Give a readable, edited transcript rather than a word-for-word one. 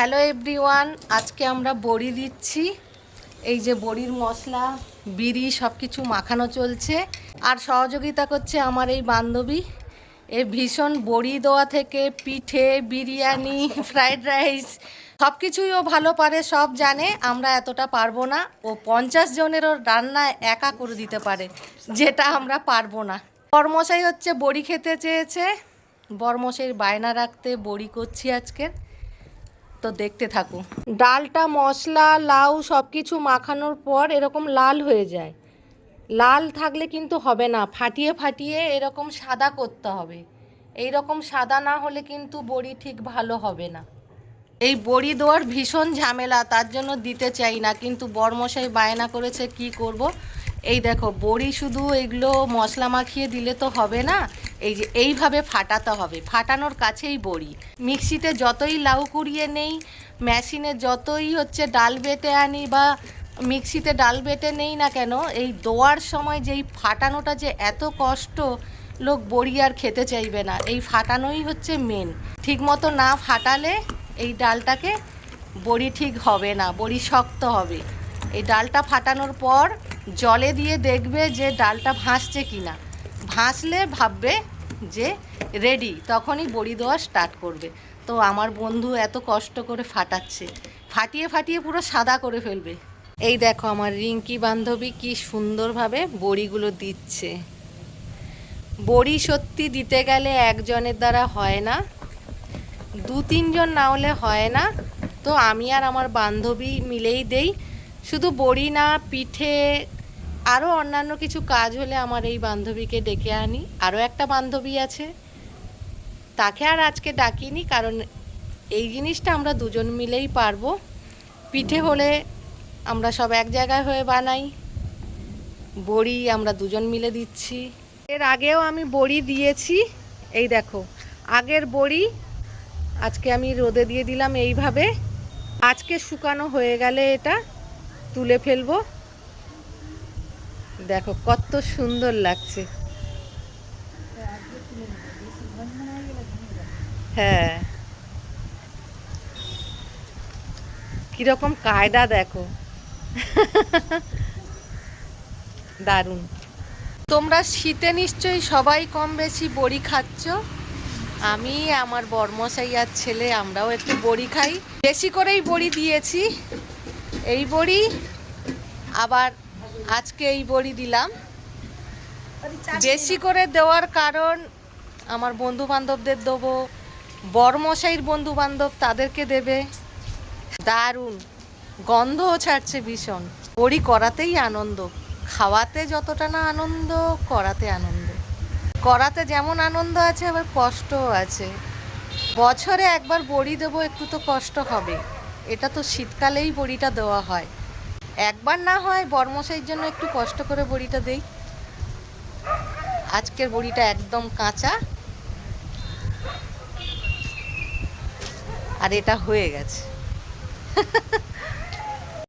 Hello everyone, আজকে আমরা বড়ি দিচ্ছি। এই যে বড়ির মশলা, বিড়ি সব কিছু মাখানো চলছে। আর সহযোগিতা করছে আমার এই বান্ধবী। এ ভীষণ বড়ি দেওয়া থেকে পিঠে, বিরিয়ানি, ফ্রাইড রাইস সব কিছুই ও ভালো পারে, সব জানে। আমরা এতটা পারবো না। ও 50 জনেরও রান্না একা করে দিতে পারে, যেটা আমরা পারবো না। বরমশাই হচ্ছে বড়ি খেতে চেয়েছে, বরমশাইয়ের বায়না রাখতে বড়ি করছি আজকে। তো দেখতে থাকো। ডালটা মশলা লাউ সব কিছু মাখানোর পর এরকম লাল হয়ে যায়। লাল থাকলে কিন্তু হবে না, ফাটিয়ে ফাটিয়ে এরকম সাদা করতে হবে। এই রকম সাদা না হলে কিন্তু বড়ি ঠিক ভালো হবে না। এই বড়ি দেওয়ার ভীষণ ঝামেলা, তার জন্য দিতে চাই না, কিন্তু বরমশাই বায়না করেছে, কি করব। এই দেখো বড়ি শুধু এগুলো মশলা মাখিয়ে দিলে তো হবে না, এই যে এইভাবে ফাটাতে হবে, ফাটানোর কাছেই বড়ি। মিক্সিতে যতই লাউ কুড়িয়ে নেই, মেশিনে যতই হচ্ছে ডাল বেটে আনি বা মিক্সিতে ডাল বেটে নেই না কেন, এই দোয়ার সময় যেই ফাটানোটা যে এত কষ্ট, লোক বড়ি আর খেতে চাইবে না। এই ফাটানোই হচ্ছে মেন। ঠিক মতো না ফাটালে এই ডালটাকে বড়ি ঠিক হবে না, বড়ি শক্ত হবে। এই ডালটা ফাটানোর পর জলে দিয়ে দেখবে যে ডালটা ভাসছে কি না। ভাসলে ভাববে যে রেডি, তখনই বড়ি দেওয়া স্টার্ট করবে। তো আমার বন্ধু এত কষ্ট করে ফাটাচ্ছে, ফাটিয়ে ফাটিয়ে পুরো সাদা করে ফেলবে। এই দেখো আমার রিঙ্কি বান্ধবী কি সুন্দরভাবে বড়িগুলো দিচ্ছে। বড়ি সত্যি দিতে গেলে একজনের দ্বারা হয় না, 2-3 জন না হলে হয় না। তো আমি আর আমার বান্ধবী মিলেই দেই। শুধু বড়ি না, পিঠে আরও অন্যান্য কিছু কাজ হলে আমার এই বান্ধবীকে ডেকে আনি। আরও একটা বান্ধবী আছে, তাকে আর আজকে ডাকিনি, কারণ এই জিনিসটা আমরা দুজন মিলেই পারবো। পিঠে হলে আমরা সব এক জায়গায় হয়ে বানাই, বড়ি আমরা দুজন মিলে দিচ্ছি। এর আগেও আমি বড়ি দিয়েছি, এই দেখো আগের বড়ি আজকে আমি রোদে দিয়ে দিলাম এইভাবে। আজকে শুকানো হয়ে গেলে এটা তুলে ফেলবো। দেখো কত সুন্দর লাগছে। হ্যাঁ, কিরকম কায়দা দেখো, দারুণ। তোমরা শীতে নিশ্চয়ই সবাই কম বেশি বড়ি খাচ্ছ। আমি, আমার বরমশাই আর ছেলে আমরাও একটু বড়ি খাই। বেশি করেই বড়ি দিয়েছি। এই বড়ি আবার আজকে এই বড়ি দিলাম। বেশি করে দেওয়ার কারণ আমার বন্ধু বান্ধবদের দেবো, বরমশাইয়ের বন্ধু বান্ধব তাদেরকে দেবে। দারুণ গন্ধও ছাড়ছে ভীষণ। বড়ি করাতেই আনন্দ, খাওয়াতে যতটা না আনন্দ, করাতে আনন্দ। করাতে যেমন আনন্দ আছে, আবার কষ্টও আছে। বছরে একবার বড়ি দেবো, একটু তো কষ্ট হবে। এটা তো শীতকালেই বড়িটা দেওয়া হয়, একবার না হয় বরমশাইয়ের জন্য একটু কষ্ট করে বড়িটা দেই। আজকের বড়িটা একদম কাঁচা, আর এটা হয়ে গেছে।